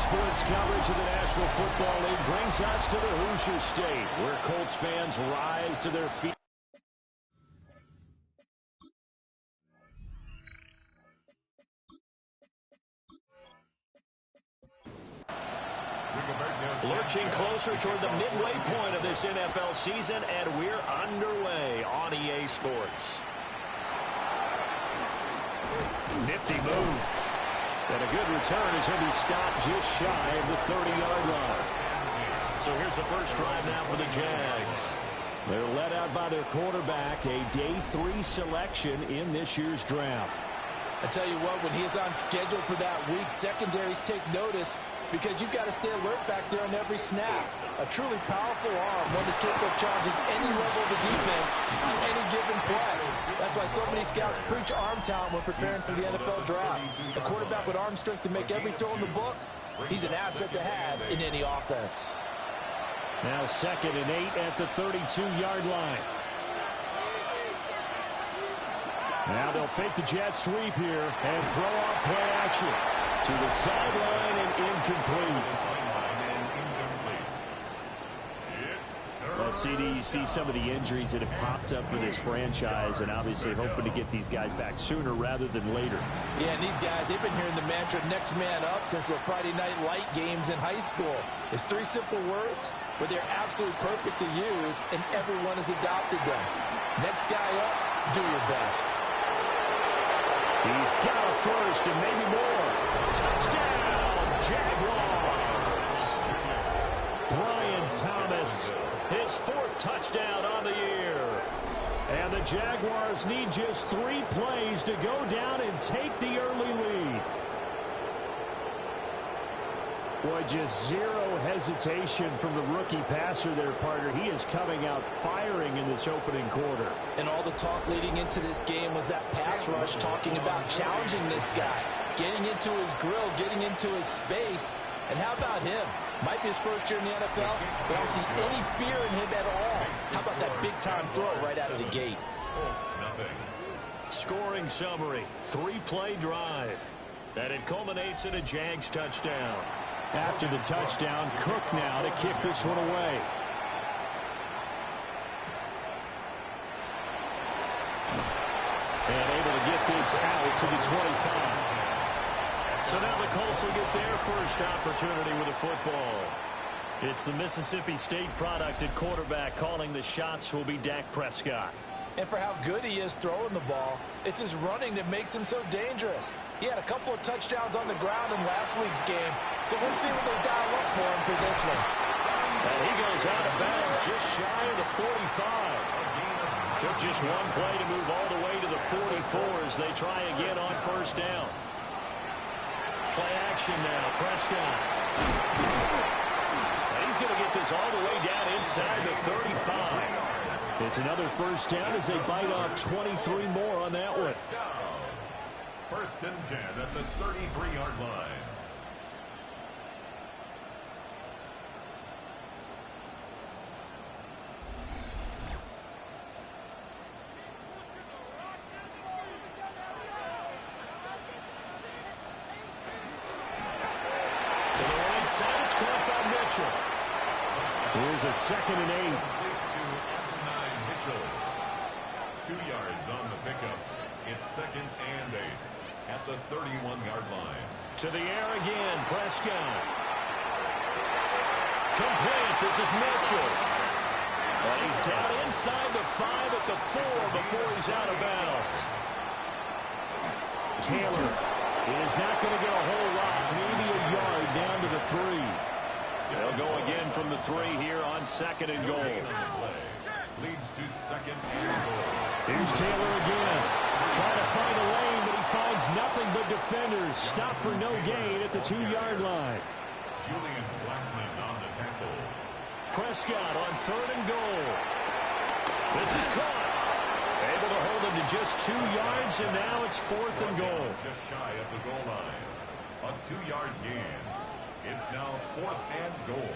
Sports coverage of the National Football League brings us to the Hoosier State, where Colts fans rise to their feet. Lurching closer toward the midway point of this NFL season, and we're underway on EA Sports. Nifty move. And a good return as he'll be stopped just shy of the 30-yard line. So here's the first drive now for the Jags. They're led out by their quarterback, a day 3 selection in this year's draft. I tell you what, when he is on schedule for that week, secondaries take notice because you've got to stay alert back there on every snap. A truly powerful arm, one that's capable of challenging any level of the defense on any given play. That's why so many scouts preach arm talent when preparing for the NFL draft. A quarterback with arm strength to make every throw in the book, he's an asset to have in any offense. Now 2nd and 8 at the 32-yard line. Now they'll fake the jet sweep here and throw off play action. To the sideline and incomplete. Well, CD, you see some of the injuries that have popped up for this franchise, and obviously hoping to get these guys back sooner rather than later. Yeah, and these guys, they've been hearing the mantra next man up since their Friday night light games in high school. It's 3 simple words, but they're absolutely perfect to use, and everyone has adopted them. Next guy up, do your best. He's got a first and maybe more. Touchdown, Jaguars. Brian Thomas, his 4th touchdown on the year. And the Jaguars need just 3 plays to go down and take the early lead. Boy, just zero hesitation from the rookie passer there, partner. He is coming out firing in this opening quarter. And all the talk leading into this game was that pass rush, talking about challenging this guy, getting into his grill, getting into his space. And how about him? Might be his first year in the NFL, but I don't see any fear in him at all. How about that big-time throw right out of the gate? Scoring summary, 3-play drive. And it culminates in a Jags touchdown. After the touchdown, Cook now to kick this one away. And able to get this out to the 25. So now the Colts will get their first opportunity with the football. It's the Mississippi State product at quarterback. Calling the shots will be Dak Prescott. And for how good he is throwing the ball, it's his running that makes him so dangerous. He had a couple of touchdowns on the ground in last week's game, so we'll see what they dial up for him for this one. And he goes out of bounds just shy of the 45. Took just one play to move all the way to the 44 as they try again on first down. Play action now, Prescott. And he's going to get this all the way down inside the 35. It's another first down as they bite off 23 more on that one. First and 10 at the 33-yard line. To the right side, it's caught by Mitchell. Here's a 2nd and 8. 2 yards on the pickup. It's 2nd and 8 at the 31-yard line. To the air again, Prescott. Complete. This is Mitchell. And he's down inside the 5 at the 4 before he's out of bounds. Taylor is not going to get a whole lot, maybe a yard down to the 3. They'll go again from the 3 here on 2nd and goal. Leads to 2nd and goal. Here's Taylor again. Trying to find a lane, but he finds nothing but defenders. Stop for no gain at the 2-yard line. Julian Blackman on the tackle. Prescott on 3rd and goal. This is caught. Able to hold him to just 2 yards, and now it's 4th and goal. Just shy of the goal line. A 2-yard gain. It's now 4th and goal.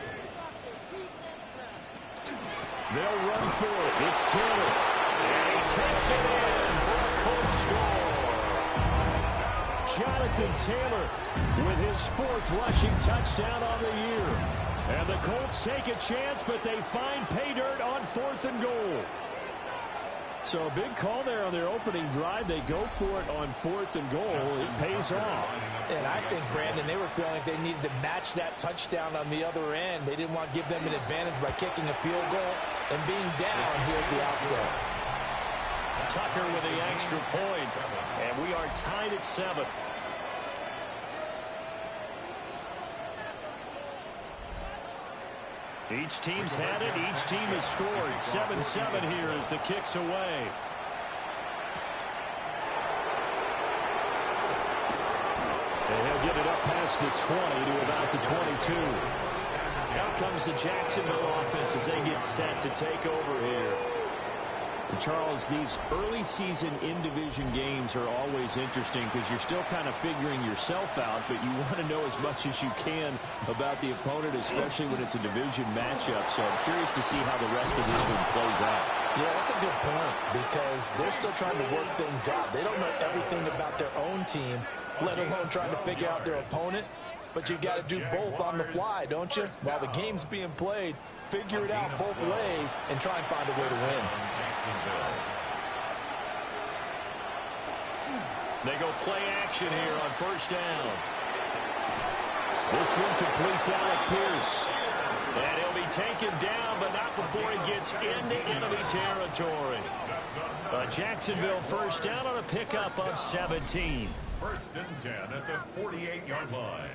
They'll run for it. It's Taylor. And he takes it in for a Colts score. Jonathan Taylor with his 4th rushing touchdown on the year. And the Colts take a chance, but they find pay dirt on 4th and goal. So a big call there on their opening drive. They go for it on 4th and goal. It pays off. And I think, Brandon, they were feeling like they needed to match that touchdown on the other end. They didn't want to give them an advantage by kicking a field goal and being down here at the outset. Tucker with the extra point. And we are tied at 7. Each team's had it. Each team has scored. 7-7 here as the kick's away. And he'll get it up past the 20 to about the 22. Out comes the Jacksonville offense as they get set to take over here. And Charles, these early season in-division games are always interesting because you're still kind of figuring yourself out, but you want to know as much as you can about the opponent, especially when it's a division matchup. So I'm curious to see how the rest of this one plays out. Yeah, that's a good point because they're still trying to work things out. They don't know everything about their own team, let alone trying to figure out their opponent. But you've got to do both on the fly, don't you? While the game's being played, figure it out both ways and try and find a way to win. They go play action here on 1st down. This one completes Alec Pierce. And he'll be taken down, but not before he gets into enemy territory. Jacksonville 1st down on a pickup of 17. 1st and 10 at the 48-yard line.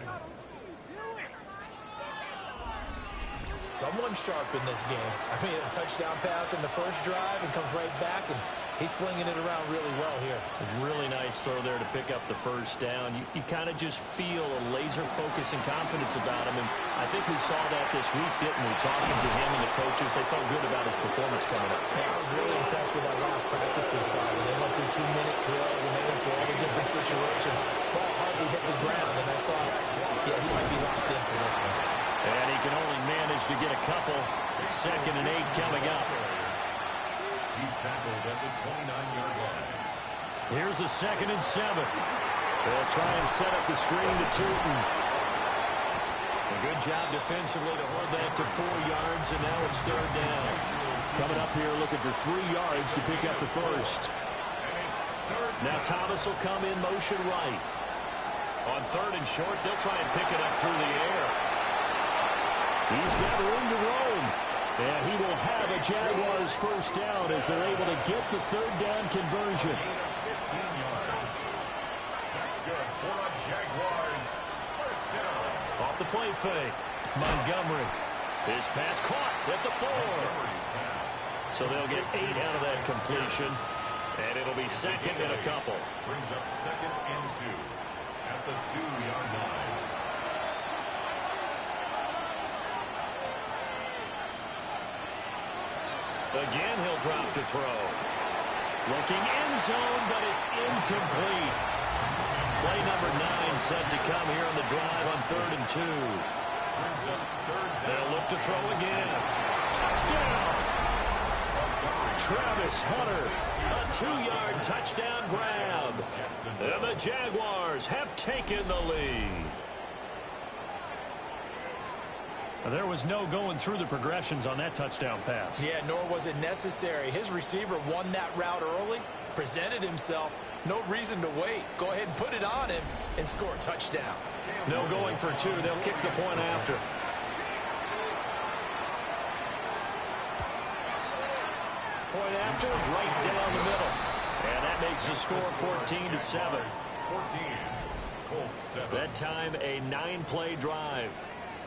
Someone sharp in this game. I mean, a touchdown pass in the first drive and comes right back, and he's flinging it around really well here. A really nice throw there to pick up the 1st down. You kind of just feel a laser focus and confidence about him, and I think we saw that this week, didn't we? Talking to him and the coaches, they felt good about his performance coming up. Yeah, I was really impressed with that last practice we saw when they went through 2-minute drill, when they went through all the different situations. Ball hardly hit the ground, and I thought, yeah, he might be locked in for this one. And he can only manage to get a couple. 2nd and 8 coming up. He's tackled at the 29-yard line. Here's a 2nd and 7. They'll try and set up the screen to Tootin. A good job defensively to hold that to 4 yards, and now it's 3rd down. Coming up here looking for 3 yards to pick up the 1st. Now Thomas will come in motion right. On 3rd and short, they'll try and pick it up through the air. He's got room to roam. And he will have a Jaguars 1st down as they're able to get the 3rd down conversion. 15 yards. That's good for a Jaguars 1st down. Off the play fake. Montgomery. His pass caught at the 4. So they'll get 8 out of that completion. And it'll be 2nd and a couple. Brings up 2nd and 2 at the 2-yard line. Again, he'll drop to throw. Looking end zone, but it's incomplete. Play number 9 set to come here on the drive on 3rd and 2. They'll look to throw again. Touchdown! Travis Hunter, a 2-yard touchdown grab. And the Jaguars have taken the lead. There was no going through the progressions on that touchdown pass. Yeah, nor was it necessary. His receiver won that route early, presented himself. No reason to wait. Go ahead and put it on him and score a touchdown. No going for 2. They'll kick the point after. Point after, right down the middle. And that makes the score 14-7. 14. Colts 7. That time a 9-play drive.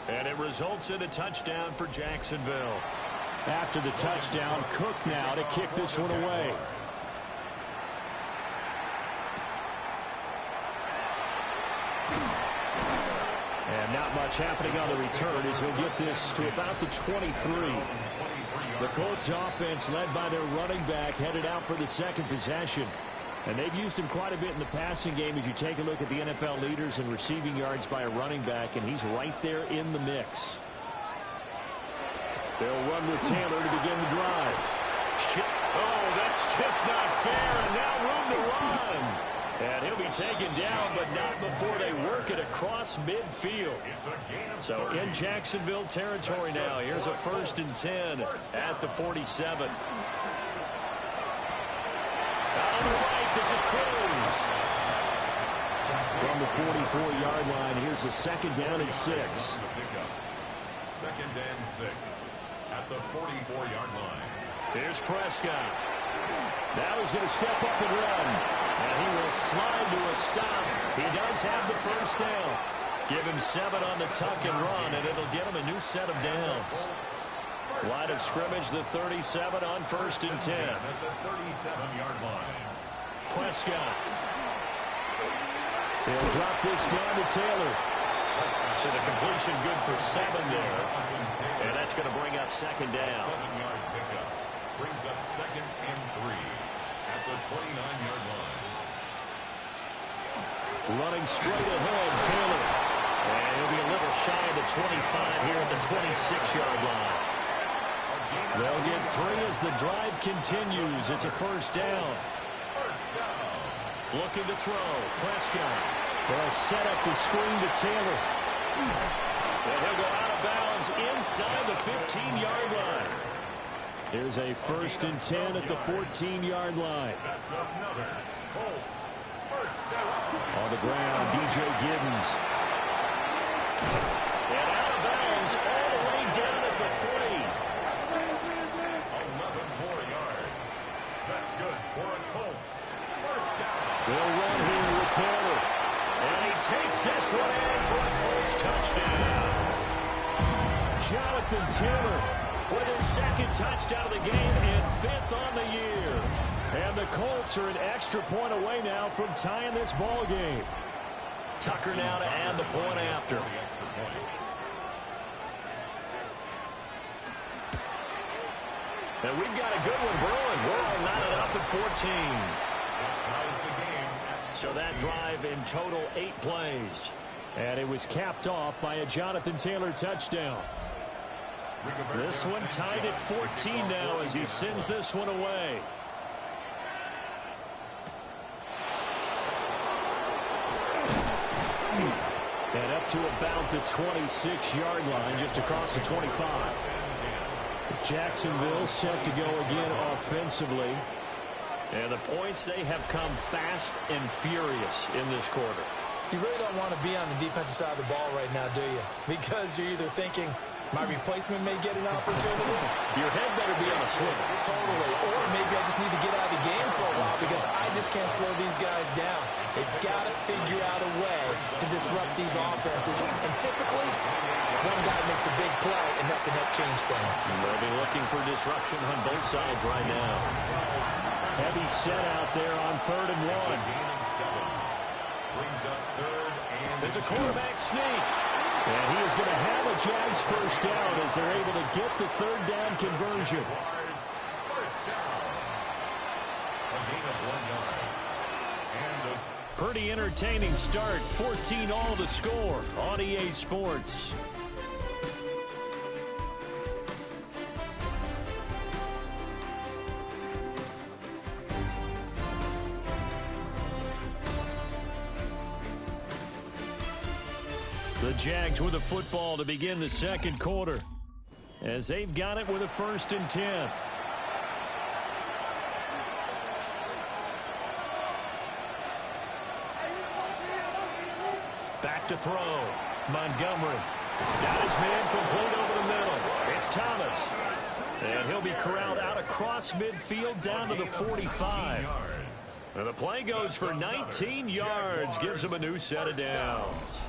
And it results in a touchdown for Jacksonville. After the touchdown, Cook now to kick this one away. And not much happening on the return as he'll get this to about the 23. The Colts offense led by their running back headed out for the 2nd possession. And they've used him quite a bit in the passing game as you take a look at the NFL leaders in receiving yards by a running back, and he's right there in the mix. They'll run with Taylor to begin the drive. Oh, that's just not fair, and now room to run. And he'll be taken down, but not before they work it across midfield. So in Jacksonville territory now. Here's a 1st and 10 at the 47. Out on the right, this is Cruz. From the 44-yard line, here's a 2nd down and 6. 2nd and 6 at the 44-yard line. Here's Prescott. Now he's going to step up and run. And he will slide to a stop. He does have the 1st down. Give him 7 on the tuck and run, and it'll get him a new set of downs. Line of scrimmage, the 37 on 1st and 10. At the 37-yard line. Prescott. He'll drop this down to Taylor. So the completion good for 7 there. And that's going to bring up 2nd down. 7-yard pickup brings up 2nd and 3 at the 29-yard line. Running straight ahead, Taylor. And he'll be a little shy of the 25 here at the 26-yard line. They'll get 3 as the drive continues. It's a 1st down. Looking to throw. Prescott. They'll set up the screen to Taylor. And he'll go out of bounds inside the 15-yard line. Here's a 1st and 10 at the 14-yard line. That's another Colts 1st down. On the ground, DJ Giddens. And out of bounds all the way down at the 3. 11 more yards. That's good for a Colts 1st down. They'll run here with Taylor. And he takes this one in for a Colts touchdown. Jonathan Taylor with his 2nd touchdown of the game and 5th on the year. And the Colts are an extra point away now from tying this ball game. Tucker now to add the point after. And we've got a good one brewing. We're all knotted up at 14. So that drive in total 8 plays. And it was capped off by a Jonathan Taylor touchdown. This one tied at 14 now as he sends this one away. And up to about the 26-yard line, just across the 25. Jacksonville set to go again offensively. And the points, they have come fast and furious in this quarter. You really don't want to be on the defensive side of the ball right now, do you? Because you're either thinking, my replacement may get an opportunity. Your head better be on a swivel. Totally. Or maybe I just need to get out of the game for a while because I just can't slow these guys down. They've got to figure out a way to disrupt these offenses. And typically, one guy makes a big play, and that can help change things. They'll be looking for disruption on both sides right now. Heavy set out there on 3rd and 1. It's a quarterback sneak. And he is going to have a Jags 1st down as they're able to get the 3rd down conversion. Pretty entertaining start. 14 all to score on EA Sports. The Jags with a football to begin the 2nd quarter as they've got it with a 1st and 10. Back to throw. Montgomery. Got his man complete over the middle. It's Thomas. And he'll be corralled out across midfield down to the 45. And the play goes for 19 yards. Gives him a new set of downs.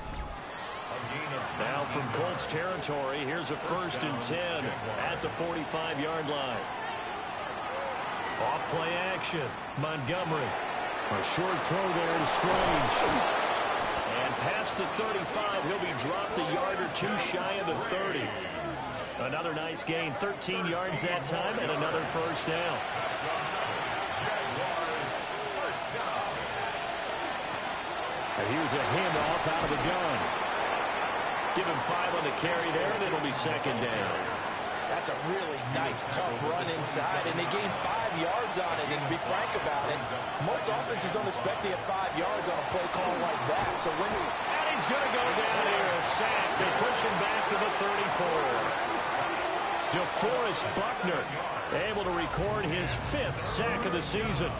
Now from Colts territory, here's a 1st and 10 at the 45-yard line. Off play action. Montgomery. A short throw there to Strange. And past the 35, he'll be dropped a yard or 2 shy of the 30. Another nice gain, 13 yards that time, and another 1st down. And here's a handoff out of the gun. Give him 5 on the carry there, and it'll be 2nd down. That's a really nice, tough run inside, and they gained 5 yards on it. And to be frank about it, most offenses don't expect to get 5 yards on a play call like that. So when and he's going to go down here, a sack. They push him back to the 34. DeForest Buckner able to record his 5th sack of the season.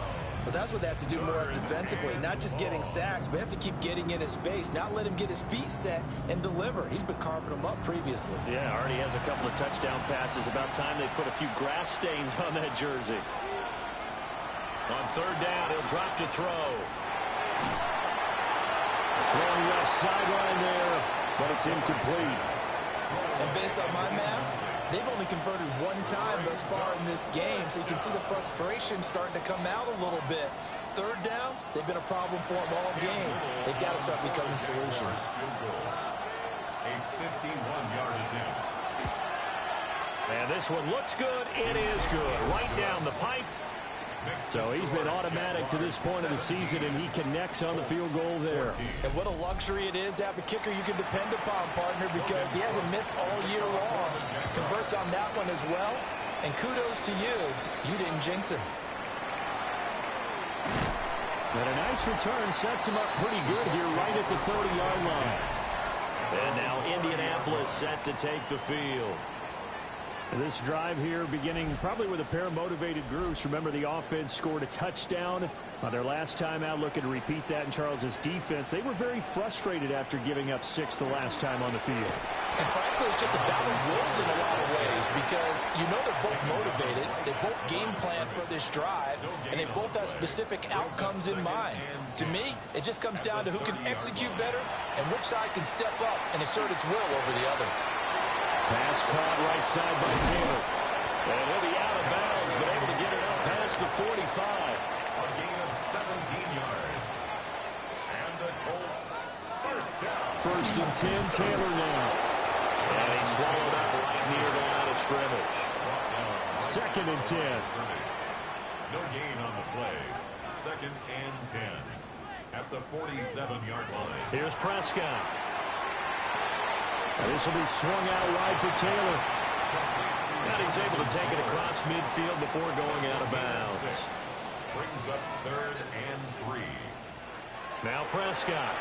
But that's what they have to do more defensively, not just getting sacks, but they have to keep getting in his face, not let him get his feet set and deliver. He's been carving them up previously. Yeah, already has a couple of touchdown passes. About time they put a few grass stains on that jersey. On 3rd down, he'll drop to throw. Throwing left sideline there, but it's incomplete. And based on my math, they've only converted 1 time thus far in this game, so you can see the frustration starting to come out a little bit. 3rd downs, they've been a problem for them all game. They've got to start becoming solutions. A 51-yard attempt. And this one looks good. It is good. Right down the pipe. So he's been automatic to this point of the season, and he connects on the field goal there. And what a luxury it is to have a kicker you can depend upon, partner, because he hasn't missed all year long. Converts on that one as well. And kudos to you. You didn't jinx him. And a nice return sets him up pretty good here right at the 30-yard line. And now Indianapolis set to take the field. This drive here beginning probably with a pair of motivated groups. Remember, the offense scored a touchdown on their last time out. Looking to repeat that in Charles's defense. They were very frustrated after giving up 6 the last time on the field. And frankly, it's just a battle of wills in a lot of ways because you know they're both motivated. They both game plan for this drive, and they both have specific outcomes in mind. To me, it just comes down to who can execute better and which side can step up and assert its will over the other. Pass caught right side by Taylor. And he'll be out of bounds, but able to get it out past the 45. A gain of 17 yards. And the Colts first down. 1st and 10, Taylor now. And he swallowed up right near the line of scrimmage. 2nd and 10. No gain on the play. 2nd and 10. At the 47-yard line. Here's Prescott. This will be swung out wide for Taylor. And he's able to take it across midfield before going out of bounds. Brings up 3rd and 3. Now Prescott.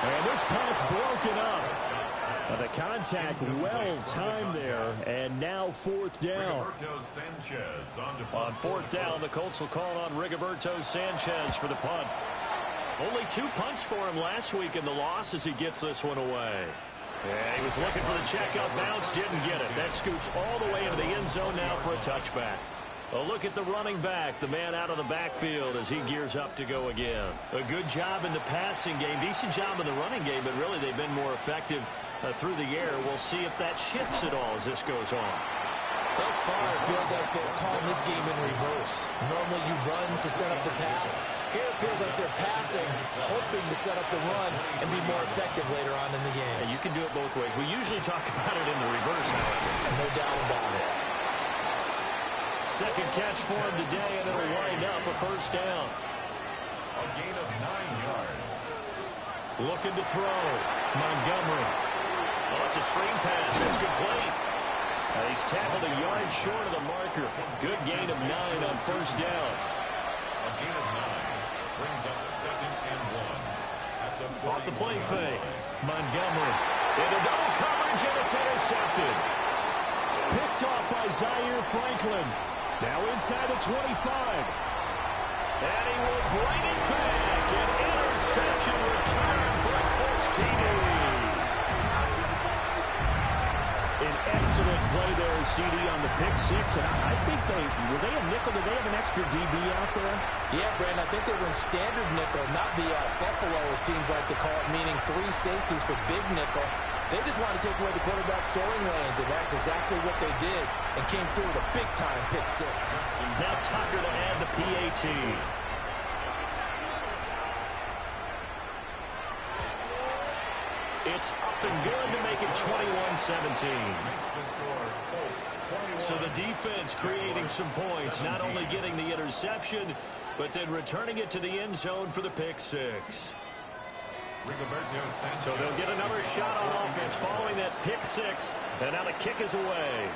And this pass broken up. The contact well timed there. And now 4th down. On 4th down, the Colts will call on Rigoberto Sanchez for the punt. Only 2 punts for him last week in the loss as he gets this one away. Yeah, he was looking for the check up bounce, didn't get it. That scoots all the way into the end zone now for a touchback. A look at the running back, the man out of the backfield as he gears up to go again. A good job in the passing game, decent job in the running game, but really they've been more effective through the air. We'll see if that shifts at all as this goes on. Thus far, it feels like they're calling this game in reverse. Normally you run to set up the pass. Here it feels like they're passing, hoping to set up the run and be more effective later on in the game. And you can do it both ways. We usually talk about it in the reverse, however. No doubt about it. 2nd catch for him today, and it'll wind up a 1st down. A gain of 9 yards. Looking to throw. Montgomery. Oh, it's a screen pass. That's complete. He's tackled a yard short of the marker. Good gain of 9 on 1st down. A gain of 9 brings up 2nd and 1. Off the play fake. Montgomery into double coverage, and it's intercepted. Picked off by Zaire Franklin. Now inside the 25. And he will bring it back. An interception return for a Colts TD. An excellent play there, CD, on the pick 6. And I think were they a nickel? Did they have an extra DB out there? Yeah, Brandon, I think they were in standard nickel, not the Buffalo, as teams like to call it, meaning 3 safeties for big nickel. They just want to take away the quarterback's throwing lanes, and that's exactly what they did, and came through with a big-time pick 6. Now Tucker to add the PAT. It's up and good to make it 21-17. So the defense creating some points, not only getting the interception, but then returning it to the end zone for the pick 6. So they'll get another shot on offense following that pick six. And now the kick is away.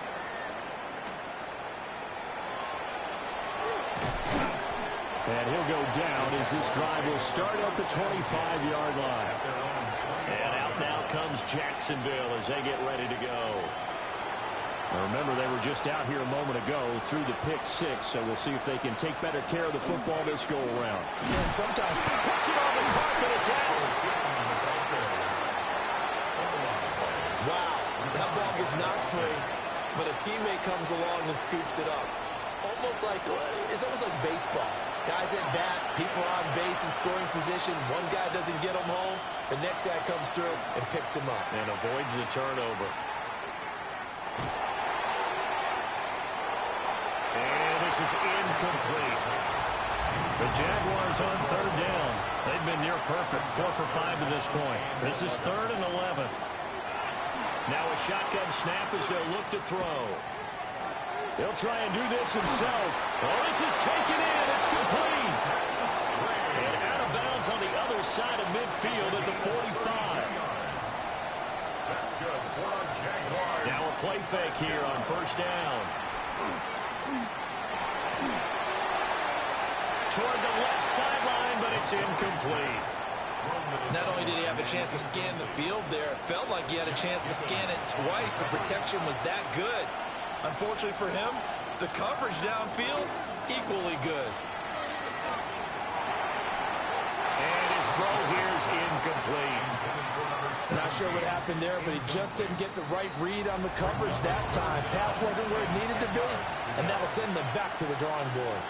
And he'll go down as this drive will start at the 25-yard line. And out now comes Jacksonville as they get ready to go. Now remember, they were just out here a moment ago through the pick six, so we'll see if they can take better care of the football this go-around. And sometimes puts it on the carpet, it's out. Wow, that ball was knocked free, but a teammate comes along and scoops it up. It's almost like baseball. Guys at bat, people are on base in scoring position. One guy doesn't get him home. The next guy comes through and picks him up. And avoids the turnover. And this is incomplete. The Jaguars on third down. They've been near perfect. 4 for 5 to this point. This is 3rd and 11. Now a shotgun snap as they'll look to throw. He'll try and do this himself. Oh, this is taken in. It's complete. And out of bounds on the other side of midfield at the 45. Now a play fake here on first down. Toward the left sideline, but it's incomplete. Not only did he have a chance to scan the field there, it felt like he had a chance to scan it twice. The protection was that good. Unfortunately for him, the coverage downfield, equally good. And his throw here is incomplete. Not sure what happened there, but he just didn't get the right read on the coverage that time. Pass wasn't where it needed to be, and that'll send them back to the drawing board.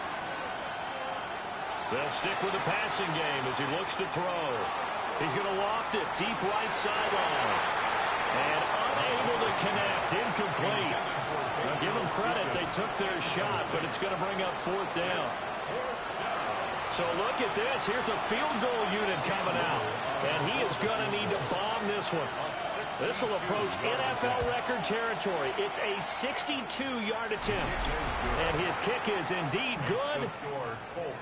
They'll stick with the passing game as he looks to throw. He's going to loft it deep right sideline. And unable to connect, incomplete. Now give them credit, they took their shot, but it's going to bring up 4th down. So look at this. Here's the field goal unit coming out. And he is going to need to bomb this one. This will approach NFL record territory. It's a 62-yard attempt. And his kick is indeed good.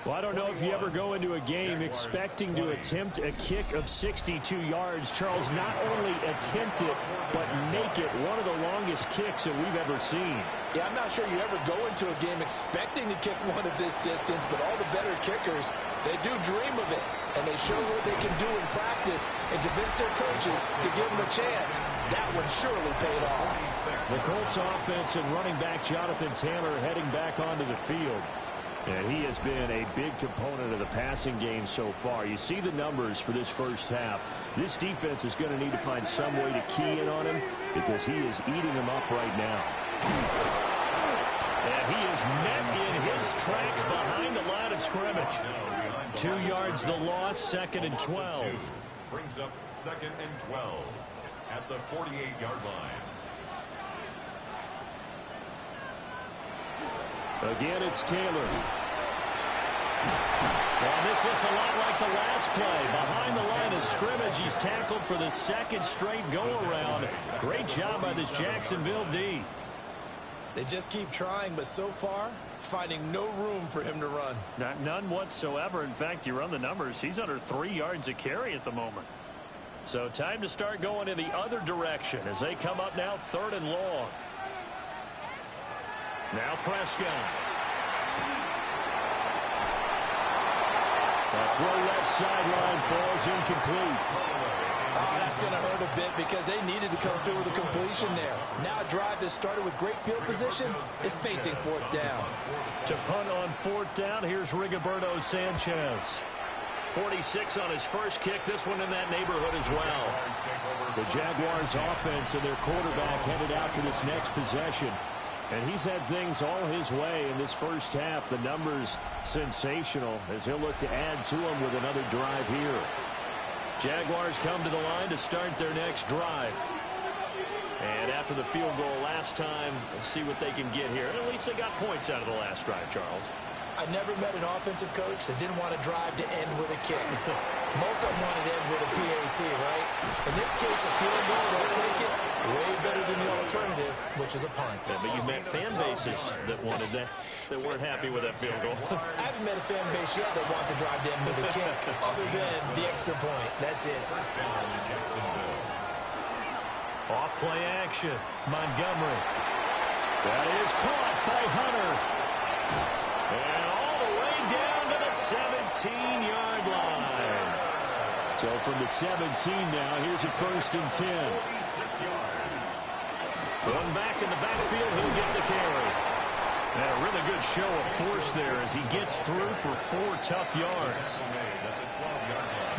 Well, I don't know if you ever go into a game expecting to attempt a kick of 62 yards. Charles, not only attempt it, but make it one of the longest kicks that we've ever seen. Yeah, I'm not sure you ever go into a game expecting to kick one of this distance, but all the better kickers, they do dream of it. And they show what they can do in practice and convince their coaches to give them a chance. That one surely paid off. The Colts offense and running back Jonathan Taylor heading back onto the field. And he has been a big component of the passing game so far. You see the numbers for this first half. This defense is going to need to find some way to key in on him because he is eating them up right now. And he is met in his tracks behind the line of scrimmage. 2 yards the loss, 2nd and 12. Brings up 2nd and 12 at the 48-yard line. Again, it's Taylor. And this looks a lot like the last play. Behind the line of scrimmage, he's tackled for the 2nd straight go-around. Great job by this Jacksonville D. They just keep trying, but so far, finding no room for him to run. None whatsoever. In fact, you run the numbers. He's under 3 yards a carry at the moment. So time to start going in the other direction as they come up now 3rd and long. Now Prescott. A throw left sideline falls incomplete. Oh, that's going to hurt a bit because they needed to come through with a completion there. Now a drive that started with great field position is facing 4th down. To punt on 4th down, here's Rigoberto Sanchez. 46 on his first kick. This one in that neighborhood as well. The Jaguars offense and their quarterback headed out for this next possession. And he's had things all his way in this first half. The numbers sensational as he'll look to add to them with another drive here. Jaguars come to the line to start their next drive. And after the field goal last time, let's see what they can get here. At least they got points out of the last drive, Charles. I never met an offensive coach that didn't want to drive to end with a kick. Most of them want it in with a PAT, right? In this case, a field goal, they'll take it way better than the alternative, which is a punt. Yeah, but you've met fan bases that wanted that weren't happy with that field goal. I haven't met a fan base yet that wants to drive them with a kick, other than the extra point. That's it. Off play action. Montgomery. That is caught by Hunter. And all the way down to the 17-yard line. So from the 17 now, here's a 1st and 10. One back in the backfield, he'll get the carry. And a really good show of force there as he gets through for 4 tough yards.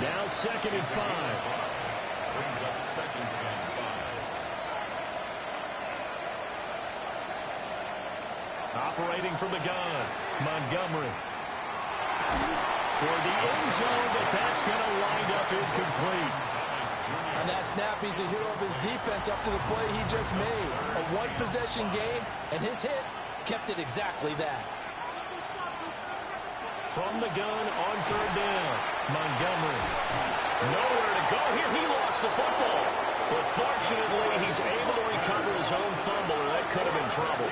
Now 2nd and 5. Brings up 2nd and 5. Operating from the gun, Montgomery. Toward the end zone, but that's going to wind up incomplete. On that snap, he's a hero of his defense up to the play he just made. A one-possession game, and his hit kept it exactly that. From the gun on 3rd down, Montgomery. Nowhere to go here. He lost the football. But fortunately, he's able to recover his own fumble, or that could have been trouble.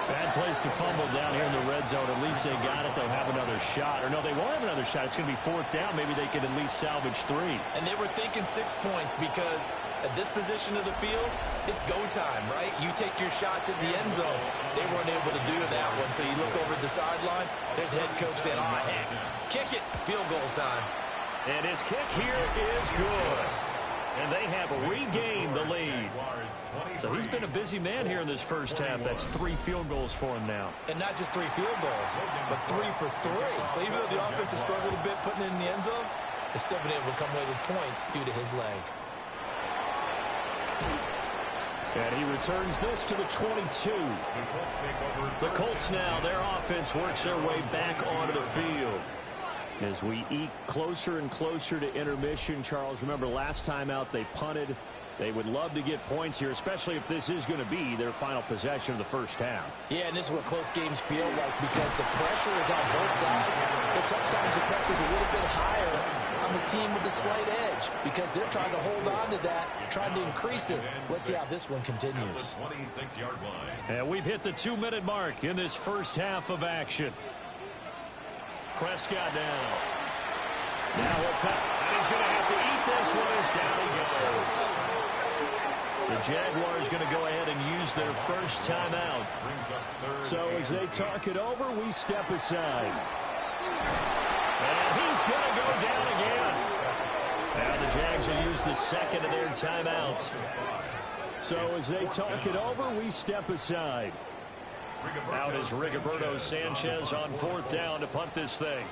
Bad place to fumble down here in the red zone. At least they got it. They'll have another shot. Or no, they won't have another shot. It's going to be 4th down. Maybe they could at least salvage 3. And they were thinking 6 points because at this position of the field, it's go time, right? You take your shots at the end zone. They weren't able to do that one. So you look over at the sideline. There's head coach saying, oh, heck, kick it. Field goal time. And his kick here is good. And they have regained the lead. So he's been a busy man here in this first half. That's 3 field goals for him now. And not just 3 field goals, but 3 for 3. So even though the offense has struggled a bit putting it in the end zone, they've still been able to come away with points due to his leg. And he returns this to the 22. The Colts now, their offense works their way back onto the field. As we eke closer and closer to intermission, Charles, remember last time out they punted. They would love to get points here, especially if this is going to be their final possession of the first half. Yeah, and this is what close games feel like because the pressure is on both sides. But sometimes the pressure is a little bit higher on the team with the slight edge because they're trying to hold on to that, trying to increase it. Let's see how this one continues. 26-yard line. And we've hit the 2-minute mark in this first half of action. Prescott down. Now what's up? And he's going to have to eat this one as down he goes. The Jaguars going to go ahead and use their first timeout. So as they talk it over, we step aside. And he's going to go down again. Now the Jags will use the second of their timeouts. So as they talk it over, we step aside. Out is Rigoberto Sanchez on 4th down to punt this thing.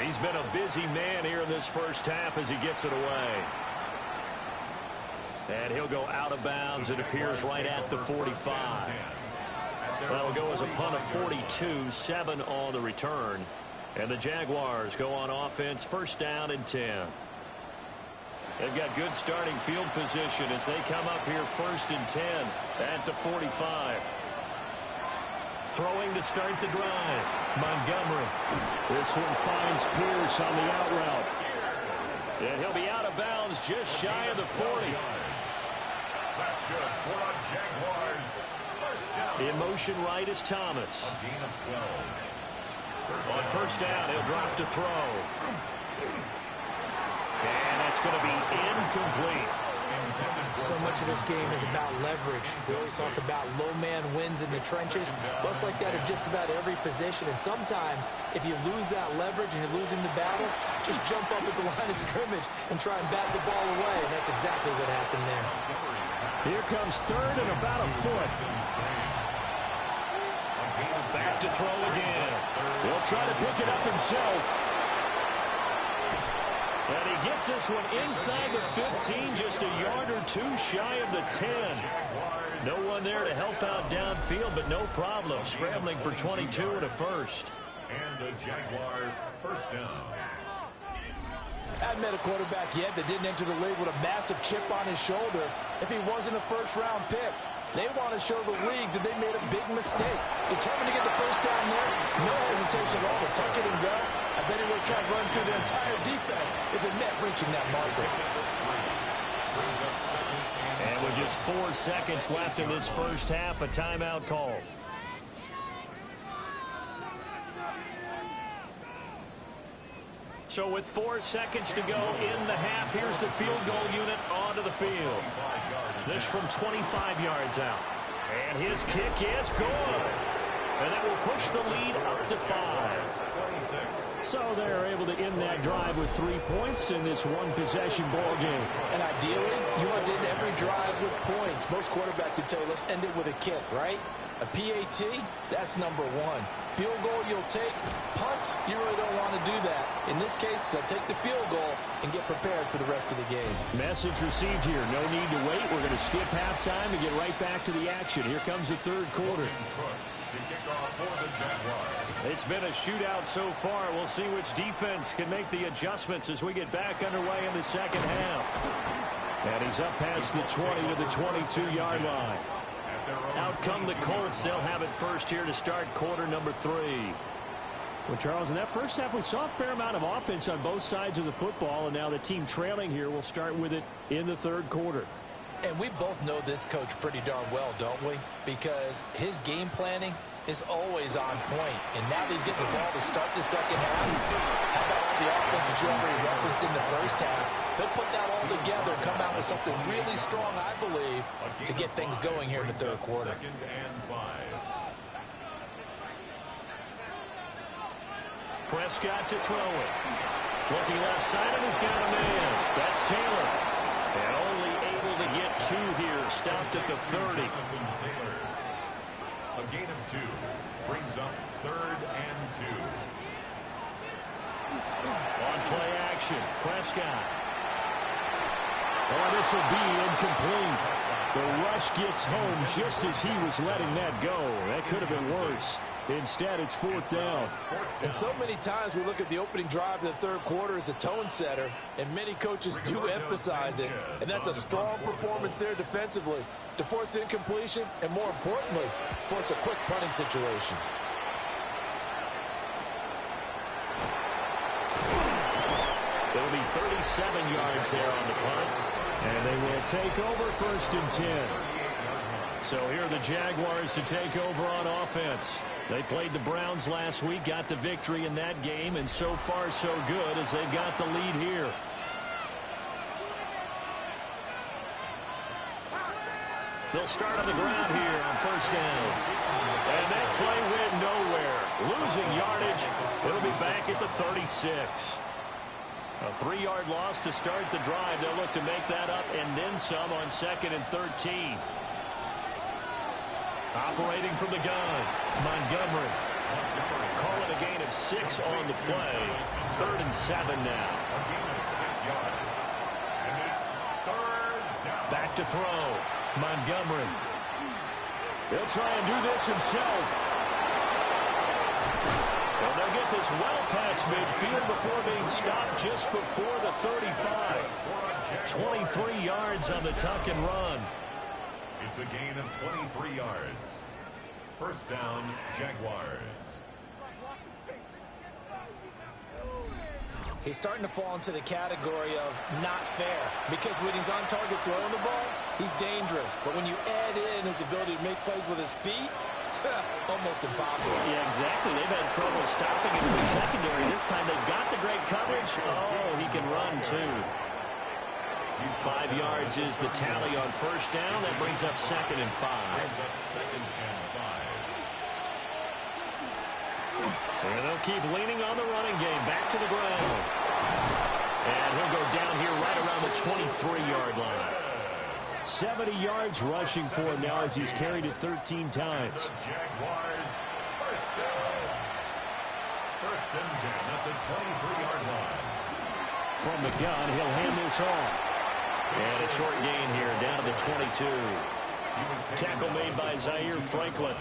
He's been a busy man here in this first half as he gets it away. And he'll go out of bounds. It appears right at the 45. That'll go as a punt of 42, 7 on the return. And the Jaguars go on offense, 1st down and 10. They've got good starting field position as they come up here 1st and 10 at the 45. Throwing to start the drive. Montgomery. This one finds Pierce on the out route. And he'll be out of bounds just shy of the 40. That's good for a Jaguars. 1st down. In motion right is Thomas. A gain of 12. On 1st down, he'll drop to throw. And that's going to be incomplete. So much of this game is about leverage. We always talk about low man wins in the trenches. Well, it's like that in just about every position. And sometimes, if you lose that leverage and you're losing the battle, just jump up at the line of scrimmage and try and bat the ball away. And that's exactly what happened there. Here comes 3rd and about a foot. Back to throw again. He'll try to pick it up himself. And he gets this one inside the 15, just a yard or 2 shy of the 10. No one there to help out downfield, but no problem. Scrambling for 22 and a first. And the Jaguar 1st down. Hadn't met a quarterback yet that didn't enter the league with a massive chip on his shoulder if he wasn't a first-round pick. They want to show the league that they made a big mistake. Determined to get the 1st down there, no hesitation at all to tuck it and go. I bet he would have tried to run through the entire defense if it meant reaching that marker. And with just 4 seconds left in this first half, a timeout call. So with 4 seconds to go in the half, here's the field goal unit onto the field. This from 25 yards out. And his kick is good. And that will push the lead up to 5. So they're able to end that drive with 3 points in this one-possession ball game. And ideally, you want to end every drive with points. Most quarterbacks would tell you, let's end it with a kick, right? A PAT, that's number 1. Field goal you'll take. Punts, you really don't want to do that. In this case, they'll take the field goal and get prepared for the rest of the game. Message received here. No need to wait. We're going to skip halftime and get right back to the action. Here comes the third quarter. It's been a shootout so far. We'll see which defense can make the adjustments as we get back underway in the second half. And he's up past the 20 to the 22-yard line. Out come the Colts. They'll have it first here to start quarter number 3. Well, Charles, in that first half, we saw a fair amount of offense on both sides of the football, and now the team trailing here will start with it in the third quarter. And we both know this coach pretty darn well, don't we? Because his game planning is always on point. And now that he's getting the ball to start the second half, how about all the offense that you already referenced in the first half? He'll put that all together and come out with something really strong, I believe, to get things going here in the third quarter. Prescott to throw it. Looking left side, and he's got a man. That's Taylor. And only able to get 2 here. Stopped at the 30. A gain of 2 brings up 3rd and 2. On play action, Prescott. Oh, this will be incomplete. The rush gets home just as he was letting that go. That could have been worse. Instead, it's 4th down. And so many times we look at the opening drive of the third quarter as a tone setter, and many coaches do emphasize it. And that's a strong performance there defensively to force incompletion and, more importantly, force a quick punting situation. It'll be 37 yards there on the punt. And they will take over 1st and 10. So here are the Jaguars to take over on offense. They played the Browns last week, got the victory in that game, and so far so good as they've got the lead here. They'll start on the ground here on 1st down. And that play went nowhere. Losing yardage. It'll be back at the 36. A 3-yard loss to start the drive. They'll look to make that up and then some on 2nd and 13. Operating from the gun, Montgomery. Calling a gain of 6 on the play. 3rd and 7 now. Back to throw. Montgomery. He'll try and do this himself. And they'll get this well past midfield before being stopped just before the 35. 23 yards on the tuck and run. It's a gain of 23 yards. 1st down, Jaguars. He's starting to fall into the category of not fair, because when he's on target throwing the ball, he's dangerous. But when you add in his ability to make plays with his feet, almost impossible. Yeah, exactly. They've had trouble stopping him in the secondary. This time they've got the great coverage. Oh, he can run too. 5 yards is the tally on 1st down. That brings up 2nd and 5. And they'll keep leaning on the running game. Back to the ground. And he'll go down here right around the 23-yard line. 70 yards rushing for him now as he's carried it 13 times. Jaguars, 1st down. 1st and 10 at the 23-yard line. From the gun, he'll hand this off. And a short gain here down to the 22. Tackle made by Zaire Franklin.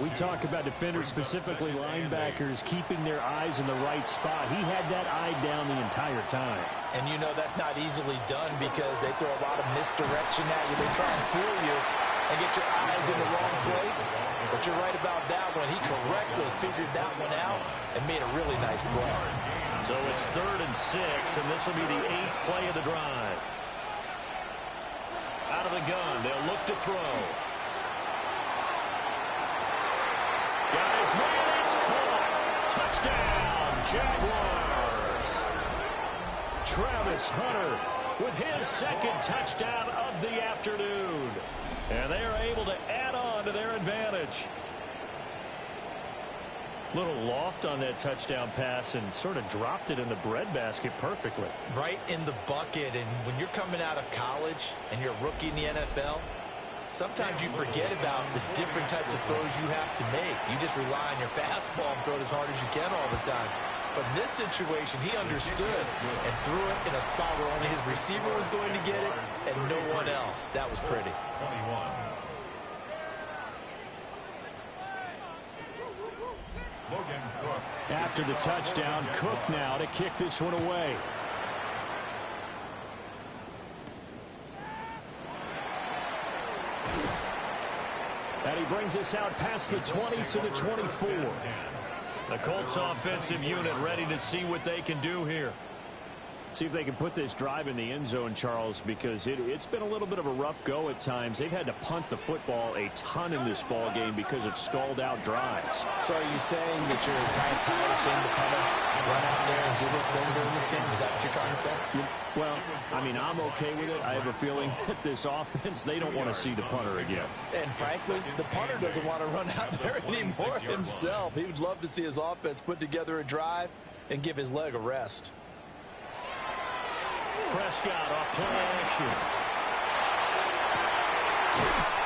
We talk about defenders, specifically linebackers, keeping their eyes in the right spot. He had that eye down the entire time. And you know that's not easily done because they throw a lot of misdirection at you. They try and fool you. and get your eyes in the wrong place. But you're right about that one. He correctly figured that one out and made a really nice play. So it's 3rd and 6, and this will be the 8th play of the drive. Out of the gun, they'll look to throw. Got his man, it's caught. Touchdown, Jaguars. Travis Hunter with his 2nd touchdown of the afternoon. And they're able to add on to their advantage. Little loft on that touchdown pass and sort of dropped it in the breadbasket perfectly. Right in the bucket. And when you're coming out of college and you're a rookie in the NFL, sometimes you forget about the different types of throws you have to make. You just rely on your fastball and throw it as hard as you can all the time. But in this situation, he understood and threw it in a spot where only his receiver was going to get it and no one else. That was pretty. 21. After the touchdown, Cook now to kick this one away. And he brings us out past the 20 to the 24. The Colts offensive unit ready to see what they can do here. See if they can put this drive in the end zone, Charles, because it's been a little bit of a rough go at times. They've had to punt the football a ton in this ball game because of stalled-out drives. So are you saying that you're kind of tired of seeing the punter run out there and do this thing during this game? Is that what you're trying to say? Well, I mean, I'm okay with it. I have a feeling that this offense, they don't want to see the punter again. And frankly, the punter doesn't want to run out there anymore himself. He would love to see his offense put together a drive and give his leg a rest. Prescott off play action.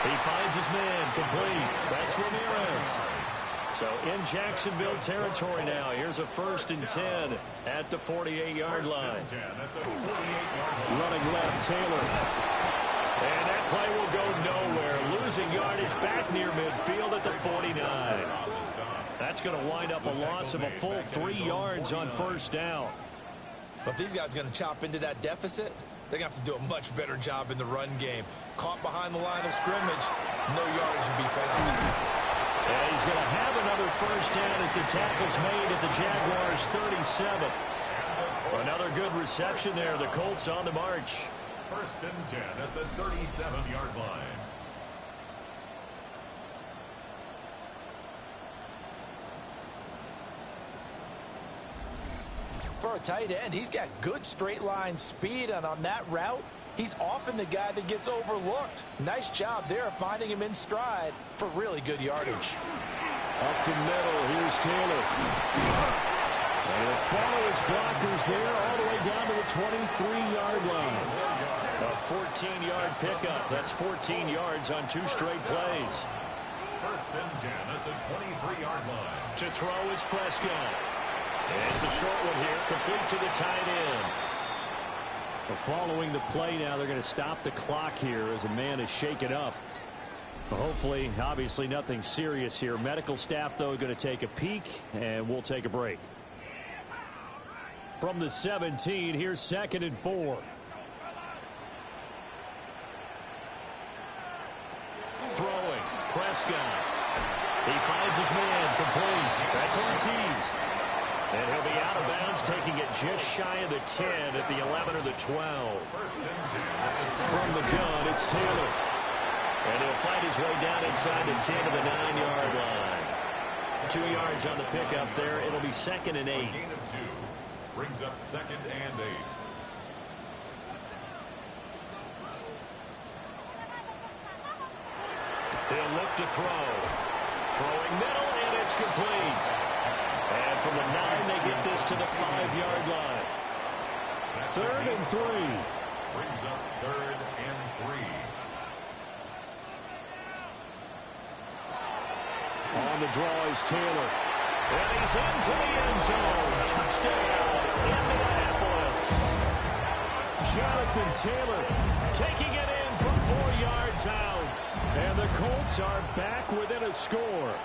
He finds his man complete. That's Ramirez. So in Jacksonville territory now. Here's a 1st and 10 at the 48-yard line. Running left, Taylor. And that play will go nowhere. Losing yardage back near midfield at the 49. That's going to wind up a loss of a full 3 yards on 1st down. But if these guys are going to chop into that deficit, they're going to have to do a much better job in the run game. Caught behind the line of scrimmage, no yardage to be found. And he's going to have another 1st down as the tackle's made at the Jaguars' 37. Another good reception there. The Colts on the march. 1st and 10 at the 37-yard line. For a tight end, he's got good straight line speed, and on that route, he's often the guy that gets overlooked. Nice job there finding him in stride for really good yardage. Up the middle, here's Taylor. And he'll follow his blockers there all the way down to the 23-yard line. A 14-yard pickup. That's 14 yards on 2 straight plays. 1st and 10 at the 23-yard line. To throw is Prescott. And it's a short one here, complete to the tight end. Well, following the play now, they're going to stop the clock here as a man is shaken up. Well, hopefully, obviously nothing serious here. Medical staff, though, going to take a peek, and we'll take a break. From the 17, here's 2nd and 4. Throwing, Prescott. He finds his man, complete. That's Ortiz. And he'll be out of bounds, taking it just shy of the 10 at the 11 or the 12. From the gun, it's Taylor. And he'll fight his way down inside the 10 to the 9-yard line. 2 yards on the pickup there. It'll be 2nd and 8. Gain of 2 brings up 2nd and 8. He'll look to throw. Throwing middle, and it's complete. And from the 9, they get this to the 5-yard line. 3rd and 3. Brings up 3rd and 3. On the draw is Taylor. And he's into the end zone. Touchdown, Indianapolis. Jonathan Taylor taking it in from 4 yards out. And the Colts are back within a score.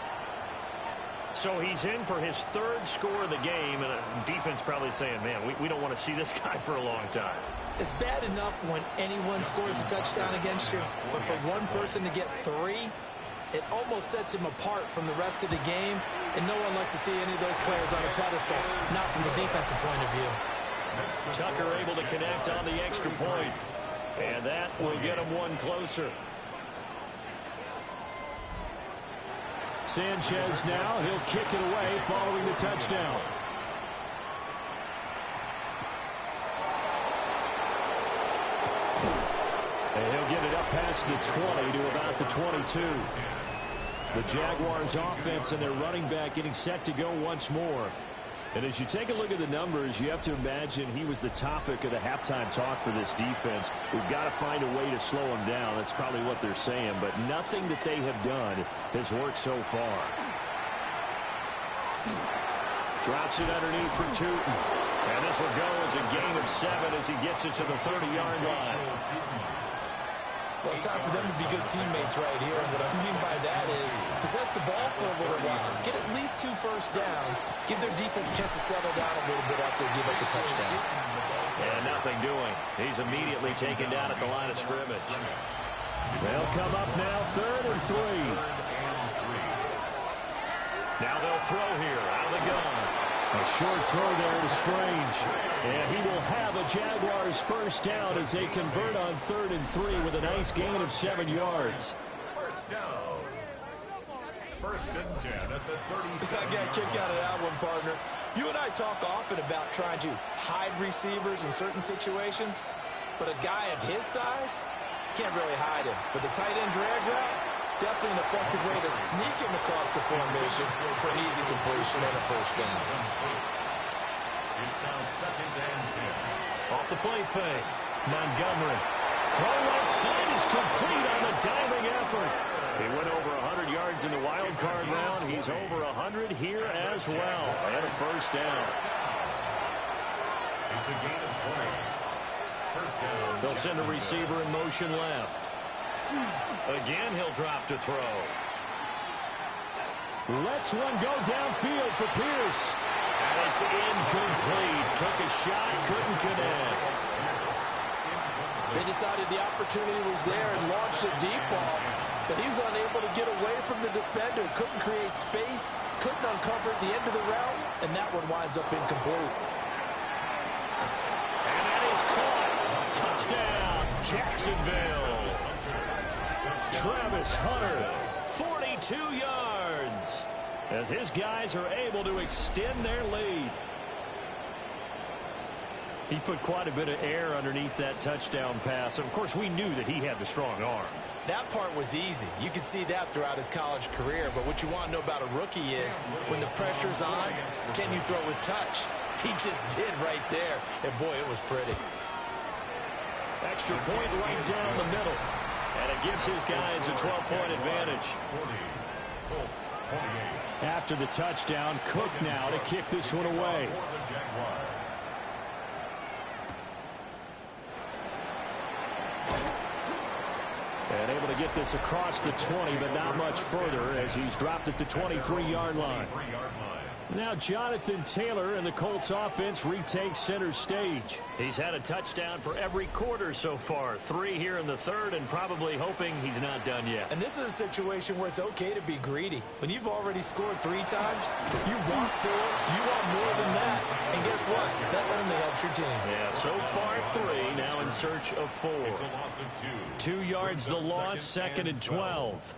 So he's in for his 3rd score of the game. And the defense probably saying, man, we don't want to see this guy for a long time. It's bad enough when anyone scores a touchdown against you, but for one person to get 3, it almost sets him apart from the rest of the game, and no one likes to see any of those players on a pedestal, not from the defensive point of view. Tucker able to connect on the extra point, and that will get him one closer. Sanchez now, he'll kick it away following the touchdown. And he'll get it up past the 20 to about the 22. The Jaguars offense and their running back getting set to go once more. And as you take a look at the numbers, you have to imagine he was the topic of the halftime talk for this defense. We've got to find a way to slow him down. That's probably what they're saying. But nothing that they have done has worked so far. Drops it underneath for Tootin. And this will go as a gain of 7 as he gets it to the 30-yard line. Well, it's time for them to be good teammates right here. And what I mean by that is possess the ball for a little while. Get at least 2 first downs. Give their defense a chance to settle down a little bit after they give up the touchdown. And nothing doing. He's immediately taken down at the line of scrimmage. They'll come up now, 3rd and 3. Now they'll throw here out of the gun. A short throw there to Strange. And he will have a Jaguars first down as they convert on 3rd and 3 with a nice gain of 7 yards. First down. 1st and 10 at the 36. I got a kick out of that one, partner. You and I talk often about trying to hide receivers in certain situations, but a guy of his size can't really hide him. But the tight end drag route, definitely an effective way to sneak him across the formation for an easy completion and a first down. It's now 2nd and 10. Off the play fake. Montgomery. Throw left side is complete on a diving effort. He went over 100 yards in the wild card round. He's over 100 here as well. And a first down. It's a gain of 20. First down. They'll send a receiver in motion left. Again, he'll drop to throw. Lets one go downfield for Pierce. And it's incomplete. Took a shot, couldn't connect. They decided the opportunity was there and launched a deep ball, but he was unable to get away from the defender. Couldn't create space, couldn't uncover at the end of the route, and that one winds up incomplete. And that is caught. Touchdown, Jacksonville. Travis Hunter, 42 yards, as his guys are able to extend their lead. He put quite a bit of air underneath that touchdown pass. Of course, we knew that he had the strong arm. That part was easy. You could see that throughout his college career. But what you want to know about a rookie is when the pressure's on, can you throw with touch? He just did right there. And, boy, it was pretty. Extra point right down the middle. And it gives his guys a 12-point advantage. Colts, 28. After the touchdown, Cook now to kick this one away. For the Jaguars. And able to get this across the 20, but not much further as he's dropped at the 23-yard line. Now Jonathan Taylor and the Colts offense retakes center stage. He's had a touchdown for every quarter so far. 3 here in the 3rd, and probably hoping he's not done yet. And this is a situation where it's okay to be greedy. When you've already scored 3 times, you want 4, you want more than that. And guess what? That only helps your team. Yeah, so far 3, now in search of 4. It's a loss of 2. 2 yards the loss, 2nd and 12.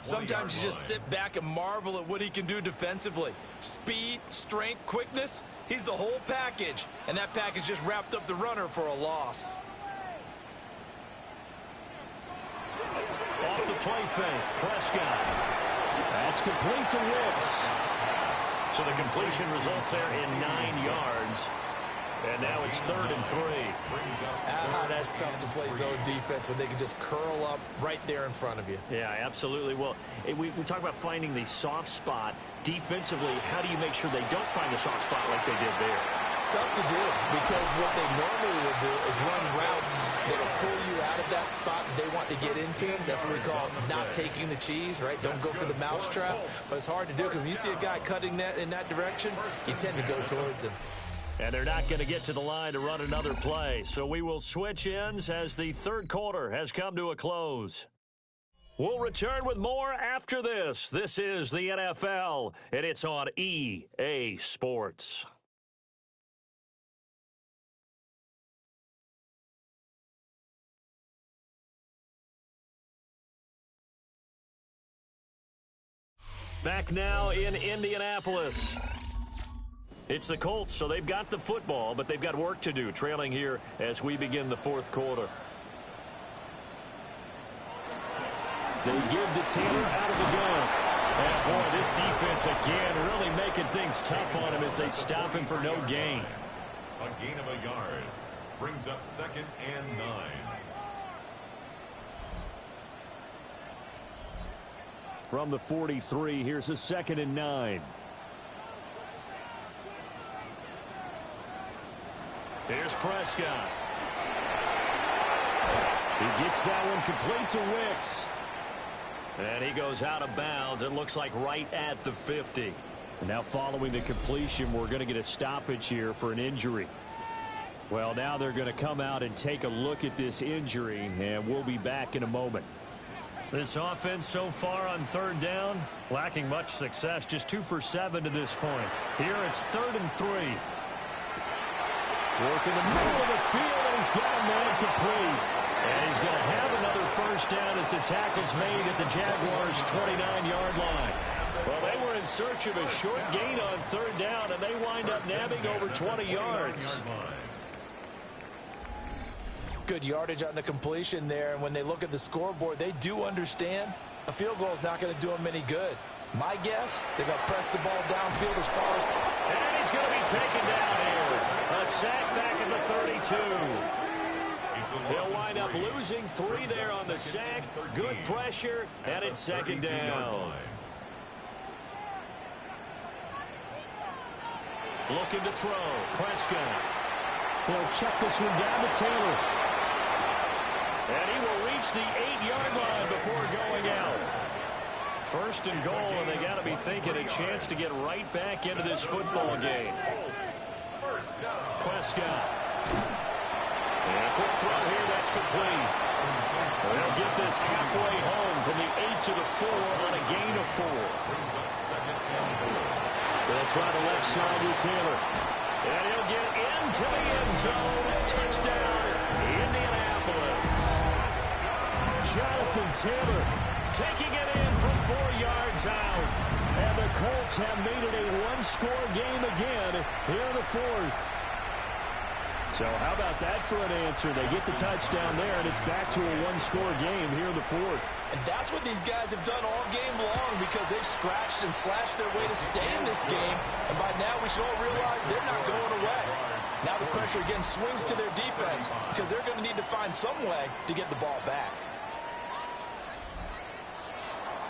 Sometimes you just sit back and marvel at what he can do defensively. Speed, strength, quickness, he's the whole package. And that package just wrapped up the runner for a loss. Off the play fake, Prescott. That's complete to Wicks. So the completion results there in 9 yards. And now it's 3rd and 3. That's tough to play zone defense when they can just curl up right there in front of you. Yeah, absolutely. Well, we talk about finding the soft spot. Defensively, how do you make sure they don't find the soft spot like they did there? Tough to do, because what they normally will do is run routes that will pull you out of that spot they want to get into. That's what we call not taking the cheese, right? Don't go for the mousetrap. But it's hard to do because when you see a guy cutting that in that direction, you tend to go towards him. And they're not going to get to the line to run another play. So we will switch ends as the third quarter has come to a close. We'll return with more after this. This is the NFL, and it's on EA Sports. Back now in Indianapolis. It's the Colts, so they've got the football, but they've got work to do, trailing here as we begin the fourth quarter. They give to Taylor out of the gun. And, boy, this defense again really making things tough on him as they stop him for no gain. A gain of a yard. Brings up 2nd and 9. From the 43, here's a 2nd and 9. Here's Prescott. He gets that one complete to Wicks. And he goes out of bounds. It looks like right at the 50. Now following the completion, we're going to get a stoppage here for an injury. Well, now they're going to come out and take a look at this injury, and we'll be back in a moment. This offense so far on third down, lacking much success, just 2 for 7 to this point. Here it's 3rd and 3. Work in the middle of the field, and he's got a man complete. And he's going to have another first down as the tackle's made at the Jaguars' 29-yard line. Well, they were in search of a short gain on third down, and they wind up nabbing over 20 yards. Good yardage on the completion there, and when they look at the scoreboard, they do understand a field goal is not going to do them any good. My guess, they're going to press the ball downfield as far as... And he's going to be taken down here. A sack back at the 32. They'll wind up losing 3 there on the sack. Good pressure, and it's 2nd down. Looking to throw. Prescott. He'll check this one down to Taylor. And he will reach the 8-yard line before going out. 1st and goal, and they got to be thinking a chance to get right back into this football game. Prescott. And a quick throw here, that's complete. They'll get this halfway home from the 8 to the 4 on a gain of 4. They'll try the left side with Taylor. And he'll get into the end zone. Touchdown, Indianapolis. Jonathan Taylor taking it in from 4 yards out. And the Colts have made it a one-score game again here in the 4th. So how about that for an answer? They get the touchdown there, and it's back to a one-score game here in the 4th. And that's what these guys have done all game long because they've scratched and slashed their way to stay in this game. And by now we should all realize they're not going away. Now the pressure again swings to their defense because they're going to need to find some way to get the ball back.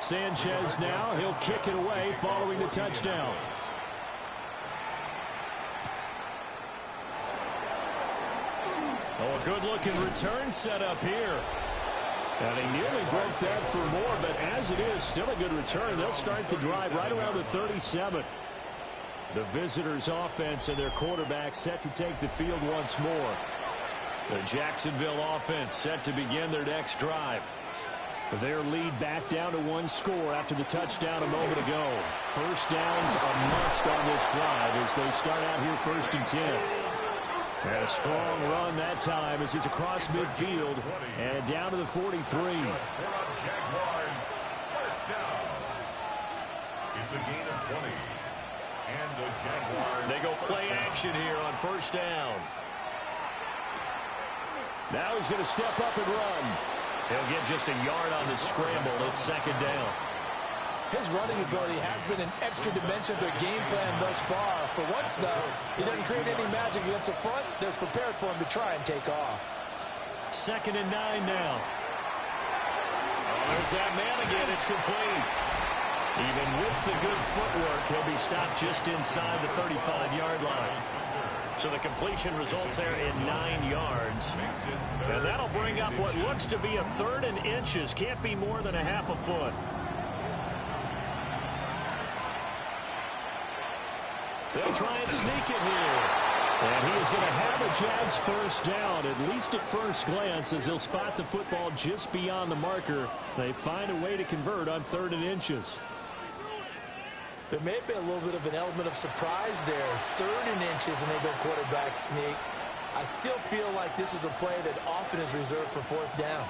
Sanchez now, he'll kick it away following the touchdown. Oh, a good-looking return set up here. And he nearly broke that for more, but as it is, still a good return. They'll start the drive right around the 37. The visitors' offense and their quarterback set to take the field once more. The Jacksonville offense set to begin their next drive. Their lead back down to 1 score after the touchdown a moment ago. First down's a must on this drive as they start out here 1st and 10. And a strong run that time as he's across midfield and down to the 43. Jaguars, first down. It's a gain of 20. And the Jaguars. They go play action here on 1st down. Now he's going to step up and run. He'll get just a yard on the scramble. It's 2nd down. His running ability has been an extra dimension to their game plan thus far. For once, though, he doesn't create any magic against the front. They're prepared for him to try and take off. 2nd and 9 now. Oh, there's that man again. It's complete. Even with the good footwork, he'll be stopped just inside the 35-yard line. So the completion results there in 9 yards. And that'll bring up what looks to be a 3rd and inches. Can't be more than a half a foot. They'll try and sneak it here. And he is going to have a Jags first down, at least at first glance, as he'll spot the football just beyond the marker. They find a way to convert on 3rd and inches. There may have been a little bit of an element of surprise there. 3rd and inches, and they go quarterback sneak. I still feel like this is a play that often is reserved for 4th down.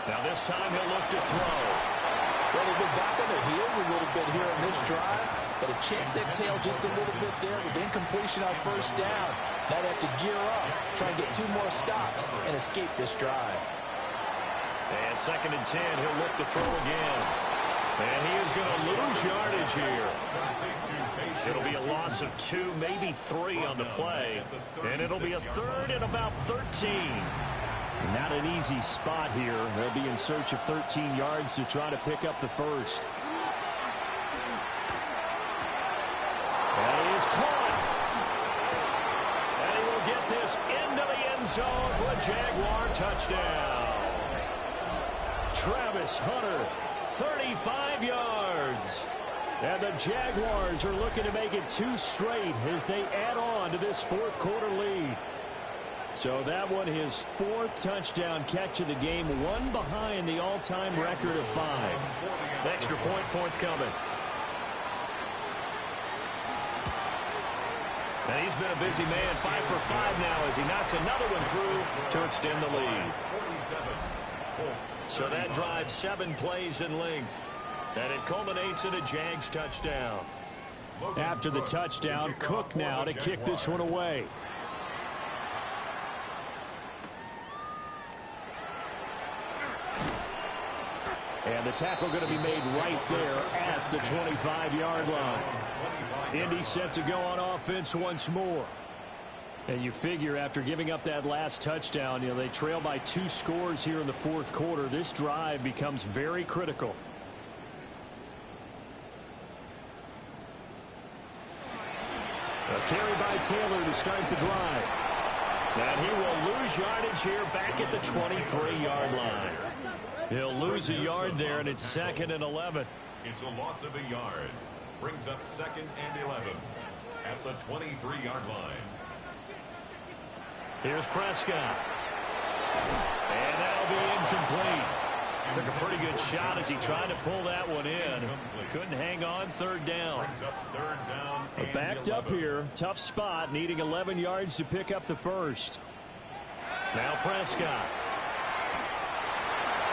Now this time he'll look to throw. Well, they've been back on their heels a little bit here in this drive, but a chance to exhale just a little bit there with incompletion on 1st down. Now they have to gear up, try and get 2 more stops, and escape this drive. And 2nd and 10, he'll look to throw again. And he is going to lose yardage here. It'll be a loss of 2, maybe 3 on the play. And it'll be a 3rd and about 13. Not an easy spot here. They'll be in search of 13 yards to try to pick up the first. And he is caught. And he will get this into the end zone for a Jaguar touchdown. Travis Hunter, 35 yards. And the Jaguars are looking to make it 2 straight as they add on to this 4th quarter lead. So that one, his 4th touchdown catch of the game, 1 behind the all-time record of 5. Extra point forthcoming. And he's been a busy man, 5 for 5 now as he knocks another one through to extend the lead. So that drives 7 plays in length. And it culminates in a Jags touchdown. After the touchdown, Cook now to kick this one away. And the tackle going to be made right there at the 25-yard line. Indy set to go on offense once more. And you figure after giving up that last touchdown, they trail by 2 scores here in the 4th quarter. This drive becomes very critical. A carry by Taylor to start the drive. And he will lose yardage here back at the 23-yard line. He'll lose a yard there, and it's 2nd and 11. It's a loss of a yard. Brings up 2nd and 11 at the 23-yard line. Here's Prescott. And that'll be incomplete. Took a pretty good shot as he tried to pull that one in. Couldn't hang on 3rd down. But backed up here. Tough spot, needing 11 yards to pick up the first. Now Prescott.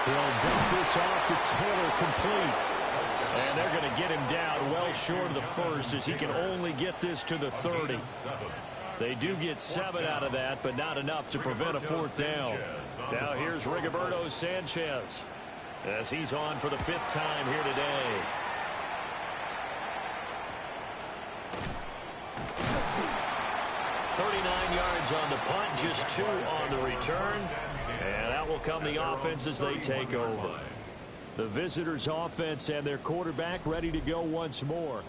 He'll dump this off to Taylor complete. And they're going to get him down well short of the first as he can only get this to the 30. They do get 7 out of that, but not enough to prevent a 4th down. Now here's Rigoberto Sanchez as he's on for the 5th time here today. Yards on the punt, just 2 on the return. And that will come the offense as they take over. The visitors' offense and their quarterback ready to go once more.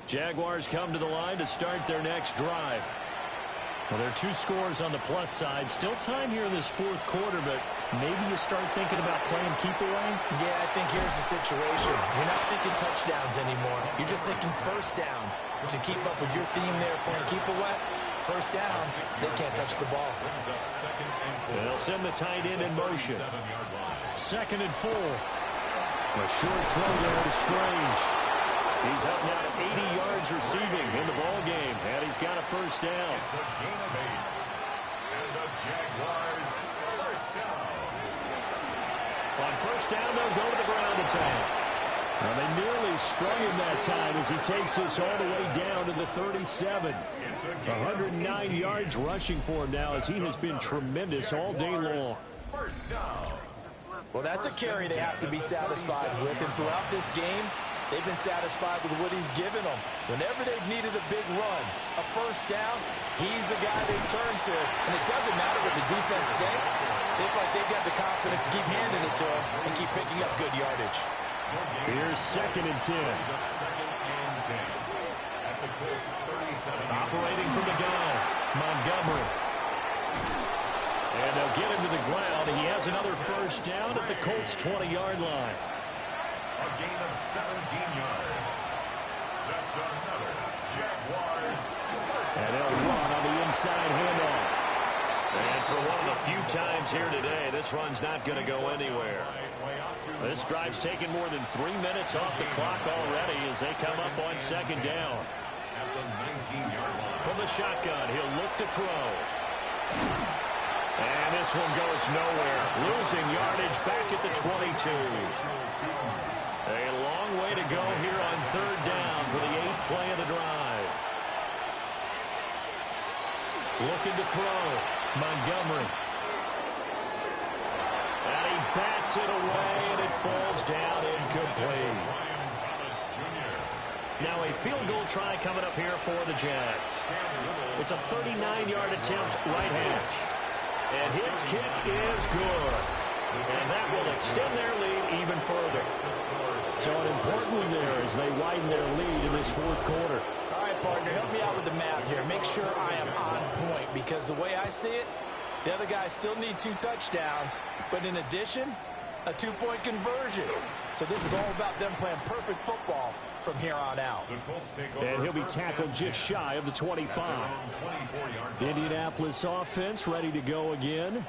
Jaguars come to the line to start their next drive. Well, there are 2 scores on the plus side. Still time here in this 4th quarter, but maybe you start thinking about playing keep away? Yeah, I think here's the situation. You're not thinking touchdowns anymore. You're just thinking first downs. To keep up with your theme there, playing keep away, first downs, they can't touch the ball. They'll send the tight end in motion. 2nd and 4. A short throw there to Strange. He's up now to 80 yards receiving in the ball game, and he's got a first down. It's a gain of 8. And the Jaguars first down. On first down, they'll go to the ground attack. Well, they nearly sprung him that time as he takes this all the way down to the 37. 109 yards rushing for him now as he has been tremendous all day long. First down. Well, that's a carry they have to be satisfied with, and throughout this game, they've been satisfied with what he's given them. Whenever they've needed a big run, a first down, he's the guy they turn to. And it doesn't matter what the defense thinks. They feel like they've got the confidence to keep handing it to him and keep picking up good yardage. Here's 2nd and 10. At the Colts 37. Operating from the gun, Montgomery. And they'll get him to the ground. He has another first down at the Colts' 20-yard line. A gain of 17 yards. That's another Jaguars. And they'll run on the inside handoff. And for one of the few times here today, this run's not going to go anywhere. This drive's taken more than 3 minutes off the clock already as they come up on second down. At the 19-yard line. From the shotgun, he'll look to throw. And this one goes nowhere. Losing yardage back at the 22. A long way to go here on third down for the 8th play of the drive. Looking to throw. Montgomery. And he bats it away, and it falls down incomplete. Now a field goal try coming up here for the Jags. It's a 39-yard attempt right hash. And his kick is good. And that will extend their lead even further. So an important one there as they widen their lead in this fourth quarter. All right, partner, help me out with the math here. Make sure I am on point because the way I see it, the other guys still need 2 touchdowns, but in addition, a 2-point conversion. So this is all about them playing perfect football from here on out. And he'll be tackled just shy of the 25. Indianapolis offense ready to go again.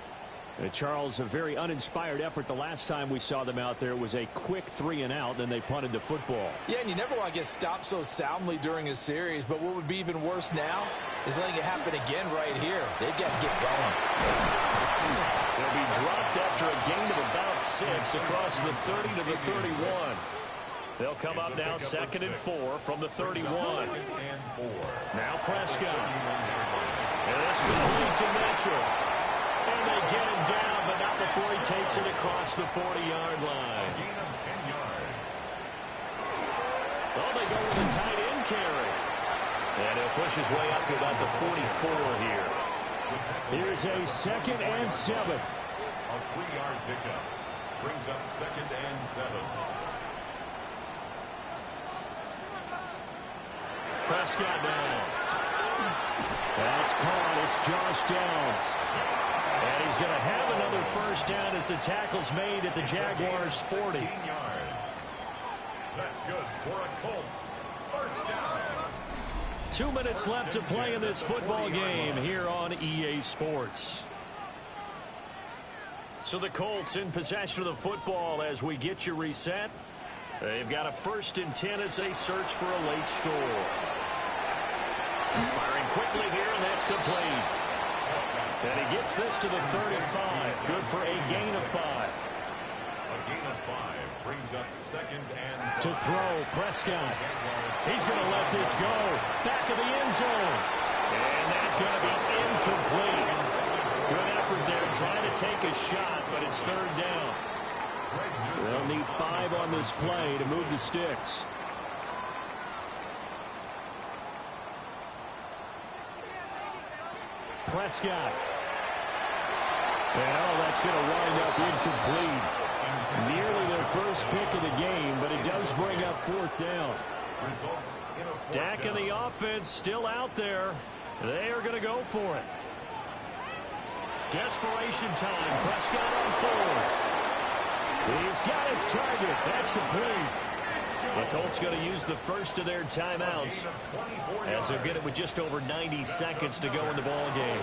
And Charles, a very uninspired effort the last time we saw them out there. It was a quick 3-and-out, then they punted the football. Yeah, and you never want to get stopped so soundly during a series, but what would be even worse now is letting it happen again right here. They've got to get going. They'll be dropped after a gain of about 6 across the 30 to the 31. They'll come up now 2nd and 4 from the 31. Now Prescott. And it's complete to Mitchell. And they get him down, but not before he takes it across the 40-yard line. Well, they go with a tight end carry. And he'll push his way up to about the 44 here. Here's a 2nd and 7. A 3-yard pickup brings up 2nd and 7. Prescott now. That's caught. It's Josh Downs. And he's going to have another first down as the tackle's made at the Jaguars' 40. 16 yards. That's good for a Colts first down. 2 minutes left to play in this football game here on EA Sports. So the Colts in possession of the football as we get you reset. They've got a 1st and 10 as they search for a late score. Firing quickly here, and that's complete. And he gets this to the 35. Good for a gain of 5. A gain of 5 brings up 2nd and 5. To throw, Prescott. He's going to let this go. Back of the end zone. And that's going to be incomplete. Good effort there trying to take a shot, but it's 3rd down. They'll need 5 on this play to move the sticks. Prescott. And that's going to wind up incomplete. Nearly their first pick of the game, but it does bring up 4th down. Dak and the offense still out there. They are going to go for it. Desperation time. Prescott on 4th. He's got his target. That's complete. The Colts going to use the first of their timeouts as they'll get it with just over 90 seconds to go in the ball game.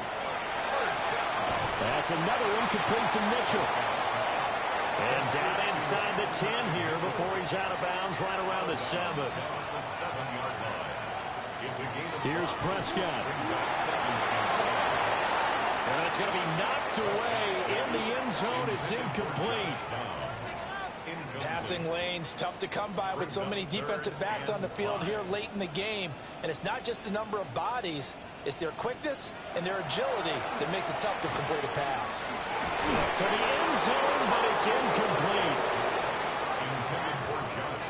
That's another incomplete to Mitchell. And down inside the 10 here before he's out of bounds right around the 7. Here's Prescott. And that's going to be knocked away in the end zone. It's incomplete. Passing lanes tough to come by with so many defensive backs on the field here late in the game. And it's not just the number of bodies. It's their quickness and their agility that makes it tough to complete a pass. To the end zone, but it's incomplete.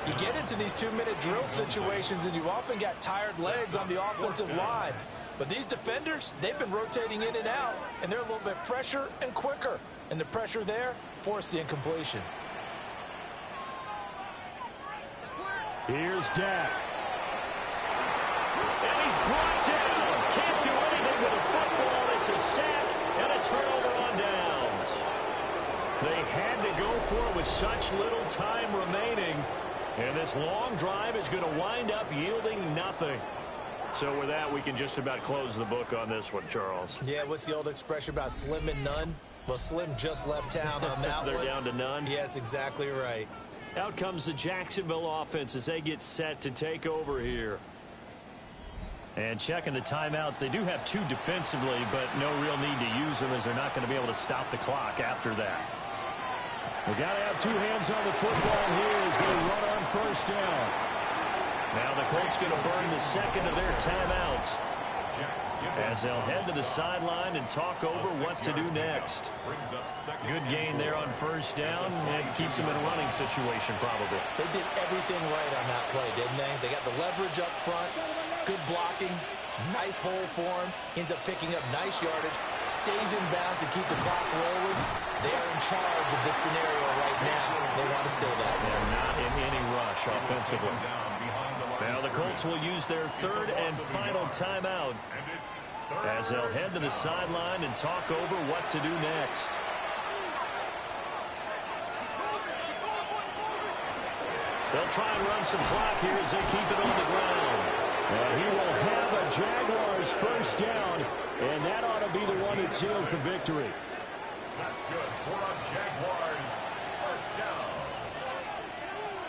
You get into these 2-minute drill situations and you often got tired legs on the offensive line. But these defenders, they've been rotating in and out, and they're a little bit fresher and quicker. And the pressure there forced the incompletion. Here's Dak. And he's brought down. Can't do anything with the football. It's a sack and a turnover on downs. They had to go for it with such little time remaining. And this long drive is going to wind up yielding nothing. So with that, we can just about close the book on this one, Charles. Yeah, what's the old expression about slim and none? Well, Slim just left town on that They're one. down to none? Yes, exactly right. Out comes the Jacksonville offense as they get set to take over here. And checking the timeouts, they do have 2 defensively, but no real need to use them as they're not going to be able to stop the clock after that. We got to have 2 hands on the football here as they run on first down. Now the Colts going to burn the second of their timeouts as they'll head to the sideline and talk over what to do next. Good gain there on first down and keeps them in a running situation probably. They did everything right on that play, didn't they? They got the leverage up front, good blocking, nice hole for him, ends up picking up nice yardage, stays in bounds to keep the clock rolling. They are in charge of this scenario right now. They want to stay that way. They're not in any rush offensively. Now the Colts will use their 3rd and final timeout as they'll head to the sideline and talk over what to do next. They'll try and run some clock here as they keep it on the ground. And he will have a Jaguars first down, and that ought to be the one that seals the victory. That's good for a Jaguars first down.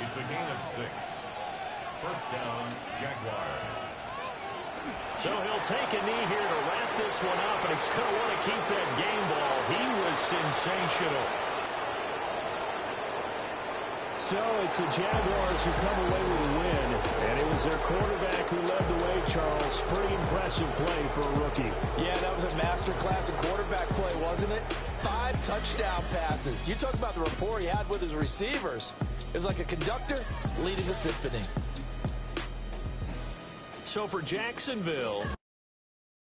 It's a gain of 6. First down, Jaguars. So he'll take a knee here to wrap this one up, and he's going to want to keep that game ball. He was sensational. So it's the Jaguars who come away with a win, and it was their quarterback who led the way, Charles. Pretty impressive play for a rookie. Yeah, that was a masterclass in quarterback play, wasn't it? 5 touchdown passes. You talk about the rapport he had with his receivers. It was like a conductor leading a symphony. So for Jacksonville,